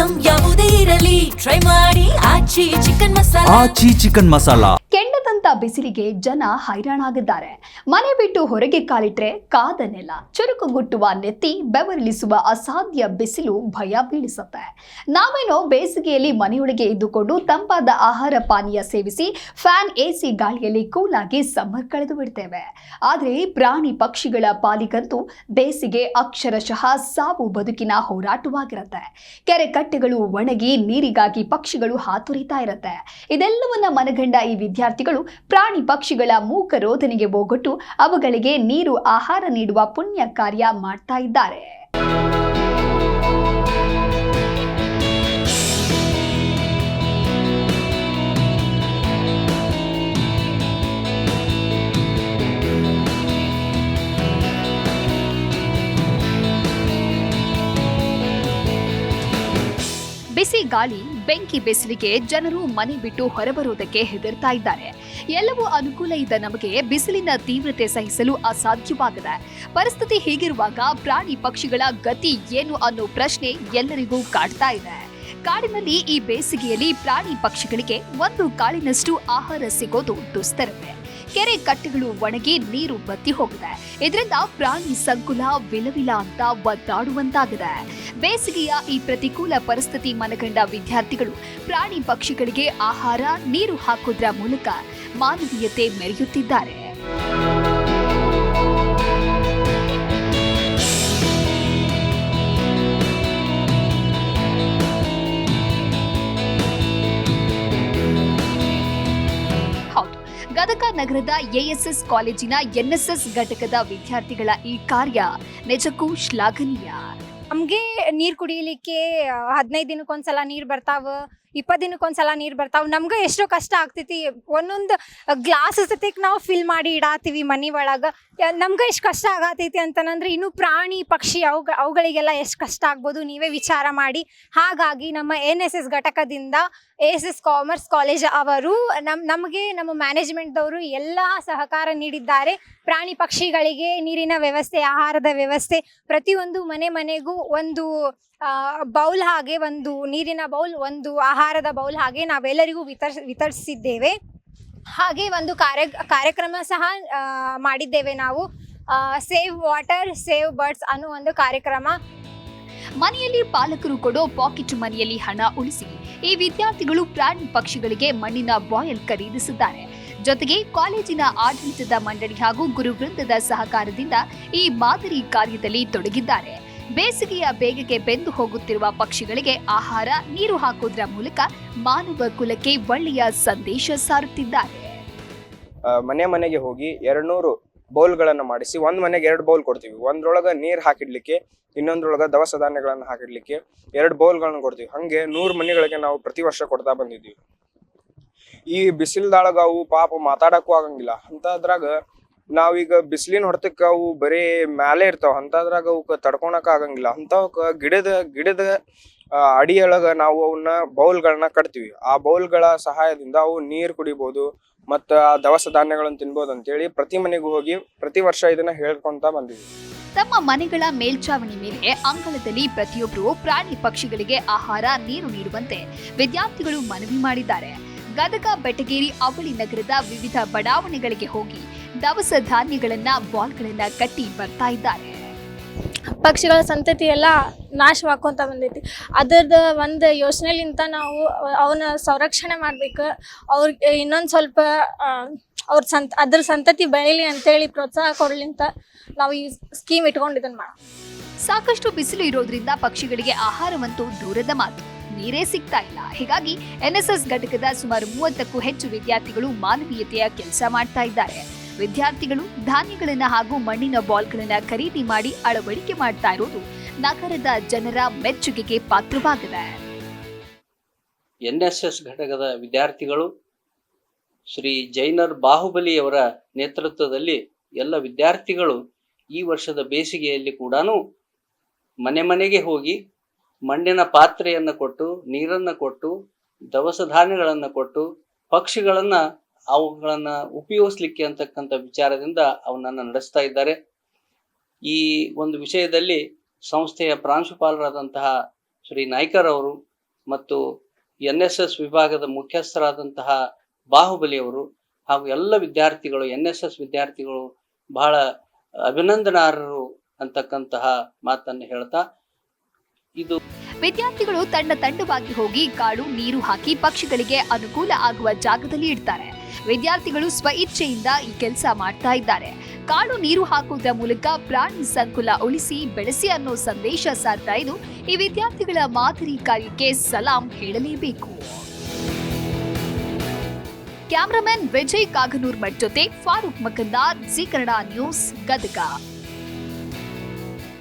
Item ಯಾವುದೇ ಇರಲಿ try ಮಾಡಿ ಆಚಿ ಚಿಕನ್ ಮಸಾಲಾ. ಕೆಂಡದಂತ ಬಿಸಿಲಿಗೆ ಜನ ಹೈರಾಣಾಗಿದ್ದಾರೆ. ಮನೆ ಬಿಟ್ಟು ಹೊರಗೆ ಕಾಲಿಟ್ರೆ ಕಾದನೆಲ್ಲ ಚುರುಕುಗುಟ್ಟುವ ನೆತ್ತಿ ಬೆವರಿಳಿಸುವ ಅಸಾಧ್ಯ ಬಿಸಿಲು ಭಯ ಬೀಳಿಸುತ್ತೆ. ನಾವೇನೋ ಬೇಸಿಗೆಯಲ್ಲಿ ಮನೆಯೊಳಗೆ ಇದ್ದುಕೊಂಡು ತಂಪಾದ ಆಹಾರ ಪಾನೀಯ ಸೇವಿಸಿ ಫ್ಯಾನ್ ಎಸಿ ಗಾಳಿಯಲ್ಲಿ ಕೂಲಾಗಿ ಸಮ್ಮರ್ ಕಳೆದು ಬಿಡ್ತೇವೆ. ಆದರೆ ಪ್ರಾಣಿ ಪಕ್ಷಿಗಳ ಪಾಲಿಗಂತೂ ಬೇಸಿಗೆ ಅಕ್ಷರಶಃ ಸಾವು ಬದುಕಿನ ಹೋರಾಟವಾಗಿರುತ್ತೆ. ಕೆರೆ ಕಟ್ಟೆಗಳು ಒಣಗಿ ನೀರಿಗಾಗಿ ಪಕ್ಷಿಗಳು ಹಾತೊರಿತಾ ಇರುತ್ತೆ. ಇದೆಲ್ಲವನ್ನ ಮನಗಂಡ ಈ ವಿದ್ಯಾರ್ಥಿಗಳು ಪ್ರಾಣಿ ಪಕ್ಷಿಗಳ ಮೂಕ ರೋಧನೆಗೆ ಹೋಗೊಟ್ಟು ಅವುಗಳಿಗೆ ನೀರು ಆಹಾರ ನೀಡುವ ಪುಣ್ಯ ಕಾರ್ಯ ಮಾಡ್ತಾ ಇದ್ದಾರೆ. ಬಿಸಿ ಗಾಳಿ ಬೆಂಕಿ ಬಿಸಿಲಿಗೆ ಜನರು ಮನೆ ಬಿಟ್ಟು ಹೊರಬರುವುದಕ್ಕೆ ಹೆದರ್ತಾ ಇದ್ದಾರೆ. ಎಲ್ಲವೂ ಅನುಕೂಲ ಇದ್ದ ನಮಗೆ ಬಿಸಿಲಿನ ತೀವ್ರತೆ ಸಹಿಸಲು ಅಸಾಧ್ಯವಾಗಿದೆ. ಪರಿಸ್ಥಿತಿ ಹೀಗಿರುವಾಗ ಪ್ರಾಣಿ ಪಕ್ಷಿಗಳ ಗತಿ ಏನು ಅನ್ನೋ ಪ್ರಶ್ನೆ ಎಲ್ಲರಿಗೂ ಕಾಡ್ತಾ ಇದೆ. ಕಾಡಿನಲ್ಲಿ ಈ ಬೇಸಿಗೆಯಲ್ಲಿ ಪ್ರಾಣಿ ಪಕ್ಷಿಗಳಿಗೆ ಒಂದು ಕಾಳಿನಷ್ಟು ಆಹಾರ ಸಿಗೋದು ದುಸ್ತರವೇ. ಕೆರೆ ಕಟ್ಟೆಗಳು ಒಣಗಿ ನೀರು ಬತ್ತಿ ಹೋಗಿದೆ. ಇದರಿಂದ ಪ್ರಾಣಿ ಸಂಕುಲ ವಿಲವಿಲ ಅಂತ ಒದ್ದಾಡುವಂತಾಗಿದೆ. ಬೇಸಿಗೆಯ ಈ ಪ್ರತಿಕೂಲ ಪರಿಸ್ಥಿತಿ ಮನಗಂಡ ವಿದ್ಯಾರ್ಥಿಗಳು ಪ್ರಾಣಿ ಪಕ್ಷಿಗಳಿಗೆ ಆಹಾರ ನೀರು ಹಾಕೋದ್ರ ಮೂಲಕ ಮಾನವೀಯತೆ ಮೆರೆಯುತ್ತಿದ್ದಾರೆ. ಗದಗ ನಗರದ ಎಎಸ್ಎಸ್ ಕಾಲೇಜಿನ ಎನ್ಎಸ್ಎಸ್ ಘಟಕದ ವಿದ್ಯಾರ್ಥಿಗಳ ಈ ಕಾರ್ಯ ನಿಜಕ್ಕೂ ಶ್ಲಾಘನೀಯ. ನಮಗೆ ನೀರು ಕುಡಿಯಲಿಕ್ಕೆ 15 ದಿನಕ್ಕೊಂದ್ಸಲ ನೀರು ಬರ್ತಾವ, 20 ದಿನಕ್ಕೊಂದ್ಸಲ ನೀರು ಬರ್ತಾವ. ನಮ್ಗೆ ಎಷ್ಟೋ ಕಷ್ಟ ಆಗ್ತೈತಿ. ಒಂದೊಂದು ಗ್ಲಾಸ್ ಸತಿಗೆ ನಾವು ಫಿಲ್ ಮಾಡಿ ಇಡಾತೀವಿ ಮನೆ ಒಳಗೆ. ನಮ್ಗೆ ಎಷ್ಟು ಕಷ್ಟ ಆಗತೈತಿ ಅಂತಂದ್ರೆ ಇನ್ನು ಪ್ರಾಣಿ ಪಕ್ಷಿ ಅವುಗಳಿಗೆಲ್ಲ ಎಷ್ಟು ಕಷ್ಟ ಆಗ್ಬೋದು ನೀವೇ ವಿಚಾರ ಮಾಡಿ. ಹಾಗಾಗಿ ನಮ್ಮ ಎನ್ಎಸ್ಎಸ್ ಘಟಕದಿಂದ ಎಎಸ್ಎಸ್ ಕಾಮರ್ಸ್ ಕಾಲೇಜ್ ಅವರು ನಮಗೆ ನಮ್ಮ ಮ್ಯಾನೇಜ್ಮೆಂಟ್ದವರು ಎಲ್ಲ ಸಹಕಾರ ನೀಡಿದ್ದಾರೆ. ಪ್ರಾಣಿ ಪಕ್ಷಿಗಳಿಗೆ ನೀರಿನ ವ್ಯವಸ್ಥೆ, ಆಹಾರದ ವ್ಯವಸ್ಥೆ, ಪ್ರತಿಯೊಂದು ಮನೆಗೂ ಒಂದು ಬೌಲ್ ಹಾಗೆ, ಒಂದು ನೀರಿನ ಬೌಲ್, ಒಂದು ಆಹಾರದ ಬೌಲ್ ಹಾಗೆ ನಾವೆಲ್ಲರಿಗೂ ವಿತರಿಸಿದ್ದೇವೆ. ಹಾಗೆ ಒಂದು ಕಾರ್ಯಕ್ರಮ ಸಹ ಮಾಡಿದ್ದೇವೆ ನಾವು. ಸೇವ್ ವಾಟರ್ ಸೇವ್ ಬರ್ಡ್ಸ್ ಅನ್ನೋ ಒಂದು ಕಾರ್ಯಕ್ರಮ. ಮನೆಯಲ್ಲಿ ಪಾಲಕರು ಕೊಡೋ ಪಾಕೆಟ್ ಮನಿಯಲ್ಲಿ ಹಣ ಉಳಿಸಿ ಈ ವಿದ್ಯಾರ್ಥಿಗಳು ಪ್ರಾಣಿ ಪಕ್ಷಿಗಳಿಗೆ ಮಣ್ಣಿನ ಬಾಯಲ್ ಖರೀದಿಸಿದ್ದಾರೆ. ಜೊತೆಗೆ ಕಾಲೇಜಿನ ಆಡಳಿತದ ಮಂಡಳಿ ಹಾಗೂ ಗುರುವೃಂದದ ಸಹಕಾರದಿಂದ ಈ ಮಾದರಿ ಕಾರ್ಯದಲ್ಲಿ ತೊಡಗಿದ್ದಾರೆ. ಬೇಸಿಗೆಯ ಬೇಗೆಗೆ ಬೆಂದು ಹೋಗುತ್ತಿರುವ ಪಕ್ಷಿಗಳಿಗೆ ಆಹಾರ ನೀರು ಹಾಕೋದ್ರ ಮೂಲಕ ಮಾನವ ಕುಲಕ್ಕೆ ಒಳ್ಳೆಯ ಸಂದೇಶ ಸಾರುತ್ತಿದ್ದಾರೆ. ಮನೆಗೆ ಹೋಗಿ 200 ಬೌಲ್ಗಳನ್ನ ಮಾಡಿಸಿ ಒಂದ್ ಮನೆಗೆ 2 ಬೌಲ್ ಕೊಡ್ತೀವಿ. ಒಂದ್ರೊಳಗ ನೀರ್ ಹಾಕಿಡ್ಲಿಕ್ಕೆ, ಇನ್ನೊಂದ್ರೊಳಗ ದವಸ ಧಾನ್ಯಗಳನ್ನ ಹಾಕಿಡ್ಲಿಕ್ಕೆ 2 ಬೌಲ್ಗಳನ್ನ ಕೊಡ್ತೀವಿ. ಹಂಗೆ 100 ಮನೆಗಳಿಗೆ ನಾವು ಪ್ರತಿ ವರ್ಷ ಕೊಡ್ತಾ ಬಂದಿದ್ದೀವಿ. ಈ ಬಿಸಿಲ್ದಾಳಗ ಅವು ಪಾಪ ಮಾತಾಡಕ್ಕೂ ಆಗಂಗಿಲ್ಲ. ಅಂತದ್ರಾಗ ನಾವೀಗ ಬಿಸಿಲಿನ ಹೊಡೆತಕ್ಕ ಅವು ಬರೀ ಮ್ಯಾಲೆ ಇರ್ತಾವ. ಅಂತದ್ರಾಗ ಅವಕ್ಕ ತಡ್ಕೊಳಕ್ ಆಗಂಗಿಲ್ಲ. ಅಂತವಕ್ಕ ಗಿಡದ ಅಡಿಯೊಳಗ ನಾವು ಅವನ್ನ ಬೌಲ್ಗಳನ್ನ ಕಟ್ತೀವಿ. ಆ ಬೌಲ್ಗಳ ಸಹಾಯದಿಂದ ಅವು ನೀರ್ ಕುಡಿಬಹುದು ಮತ್ತ ದವಸ ಧಾನ್ಯಗಳನ್ನ ತಿನ್ಬೋದು ಅಂತೇಳಿ ಪ್ರತಿ ಮನೆಗೂ ಹೋಗಿ ಪ್ರತಿ ವರ್ಷ ಇದನ್ನ ಹೇಳ್ಕೊಂತ ಬಂದಿದ್ವಿ. ತಮ್ಮ ಮನೆಗಳ ಮೇಲ್ಚಾವಣಿ ಮೇಲೆ ಅಂಗಳದಲ್ಲಿ ಪ್ರತಿಯೊಬ್ಬರು ಪ್ರಾಣಿ ಪಕ್ಷಿಗಳಿಗೆ ಆಹಾರ ನೀರು ನೀಡುವಂತೆ ವಿದ್ಯಾರ್ಥಿಗಳು ಮನವಿ ಮಾಡಿದ್ದಾರೆ. ಗದಗ, ಬೆಟಗೇರಿ, ಅವಳಿ ನಗರದ ವಿವಿಧ ಬಡಾವಣೆಗಳಿಗೆ ಹೋಗಿ ದವಸ ಧಾನ್ಯಗಳನ್ನ ಬಾಲ್ಗಳನ್ನ ಕಟ್ಟಿ ಬರ್ತಾ ಇದ್ದಾರೆ. ಪಕ್ಷಿಗಳ ಸಂತತಿ ಎಲ್ಲ ನಾಶವಾಗ್ಕೊಂತ ಬಂದೈತಿ. ಅದರದ ಒಂದು ಯೋಚನೆಲಿಂತ ನಾವು ಅವನ್ನ ಸಂರಕ್ಷಣೆ ಮಾಡ್ಬೇಕು. ಅವ್ರಿಗೆ ಇನ್ನೊಂದು ಸ್ವಲ್ಪ ಅದ್ರ ಸಂತತಿ ಬೆಳೀಲಿ ಅಂತೇಳಿ ಪ್ರೋತ್ಸಾಹ ಕೊಡ್ಲಿಂತ ನಾವು ಈ ಸ್ಕೀಮ್ ಇಟ್ಕೊಂಡಿದ್ದನ್ ಮಾಡ. ಸಾಕಷ್ಟು ಬಿಸಿಲು ಇರೋದ್ರಿಂದ ಪಕ್ಷಿಗಳಿಗೆ ಆಹಾರವಂತೂ ದೂರದ ಮಾತು, ನೀರೇ ಸಿಗ್ತಾ ಇಲ್ಲ. ಹೀಗಾಗಿ ಎನ್ಎಸ್ಎಸ್ ಘಟಕದ ಸುಮಾರು 30ಕ್ಕೂ ಹೆಚ್ಚು ವಿದ್ಯಾರ್ಥಿಗಳು ಮಾನವೀಯತೆಯ ಕೆಲಸ ಮಾಡ್ತಾ ಇದ್ದಾರೆ. ವಿದ್ಯಾರ್ಥಿಗಳು ಧಾನ್ಯಗಳನ್ನ ಹಾಗೂ ಮಣ್ಣಿನ ಬಾಲ್ಗಳನ್ನ ಖರೀದಿ ಮಾಡಿ ಅಳವಡಿಕೆ ಮಾಡ್ತಾ ಇರೋದು ನಗರದ ಜನರ ಮೆಚ್ಚುಗೆಗೆ ಪಾತ್ರವಾಗಿದೆ. ಎನ್ಎಸ್ಎಸ್ ಘಟಕದ ವಿದ್ಯಾರ್ಥಿಗಳು ಶ್ರೀ ಜೈನರ್ ಬಾಹುಬಲಿ ಅವರ ನೇತೃತ್ವದಲ್ಲಿ ಎಲ್ಲ ವಿದ್ಯಾರ್ಥಿಗಳು ಈ ವರ್ಷದ ಬೇಸಿಗೆಯಲ್ಲಿ ಕೂಡ ಮನೆಗೆ ಹೋಗಿ ಮಣ್ಣಿನ ಪಾತ್ರೆಯನ್ನು ಕೊಟ್ಟು, ನೀರನ್ನು ಕೊಟ್ಟು, ದವಸ ಧಾನ್ಯಗಳನ್ನು ಕೊಟ್ಟು, ಪಕ್ಷಿಗಳನ್ನ ಅವುಗಳನ್ನ ಉಪಯೋಗಿಸ್ಲಿಕ್ಕೆ ಅಂತಕ್ಕಂಥ ವಿಚಾರದಿಂದ ಅವನನ್ನು ನಡೆಸ್ತಾ ಇದ್ದಾರೆ. ಈ ಒಂದು ವಿಷಯದಲ್ಲಿ ಸಂಸ್ಥೆಯ ಪ್ರಾಂಶುಪಾಲರಾದಂತಹ ಶ್ರೀ ನಾಯ್ಕರ್ ಅವರು ಮತ್ತು NSS ವಿಭಾಗದ ಮುಖ್ಯಸ್ಥರಾದಂತಹ ಬಾಹುಬಲಿಯವರು ಹಾಗೂ ಎಲ್ಲ ವಿದ್ಯಾರ್ಥಿಗಳು NSS ವಿದ್ಯಾರ್ಥಿಗಳು ಬಹಳ ಅಭಿನಂದನಾರ್ಹರು ಅಂತಕ್ಕಂತಹ ಮಾತನ್ನು ಹೇಳ್ತಾ ಇದು ವಿದ್ಯಾರ್ಥಿಗಳು ತಂಡವಾಗಿ ಹೋಗಿ ಕಾಳು ನೀರು ಹಾಕಿ ಪಕ್ಷಿಗಳಿಗೆ ಅನುಕೂಲ ಆಗುವ ಜಾಗದಲ್ಲಿ ಇಡ್ತಾರೆ. ವಿದ್ಯಾರ್ಥಿಗಳು ಸ್ವಇಚ್ಛೆಯಿಂದ ಈ ಕೆಲಸ ಮಾಡ್ತಾ ಇದ್ದಾರೆ. ಕಾಳು ನೀರು ಹಾಕುವುದರ ಮೂಲಕ ಪ್ರಾಣಿ ಸಂಕುಲ ಉಳಿಸಿ ಬೆಳೆಸಿ ಅನ್ನೋ ಸಂದೇಶ ಸಾರ್ತಾ ಇದ್ದು ಈ ವಿದ್ಯಾರ್ಥಿಗಳ ಮಾದರಿ ಕಾರ್ಯಕ್ಕೆ ಸಲಾಂ ಹೇಳಲೇಬೇಕು. ಕ್ಯಾಮರಾಮನ್ ವಿಜಯ್ ಕಾಗನೂರ್ ಮಠ್ ಜೊತೆ ಫಾರೂಕ್ ಮಕಂದಾರ್, ಜಿ ಕನ್ನಡ ನ್ಯೂಸ್, ಗದಗ.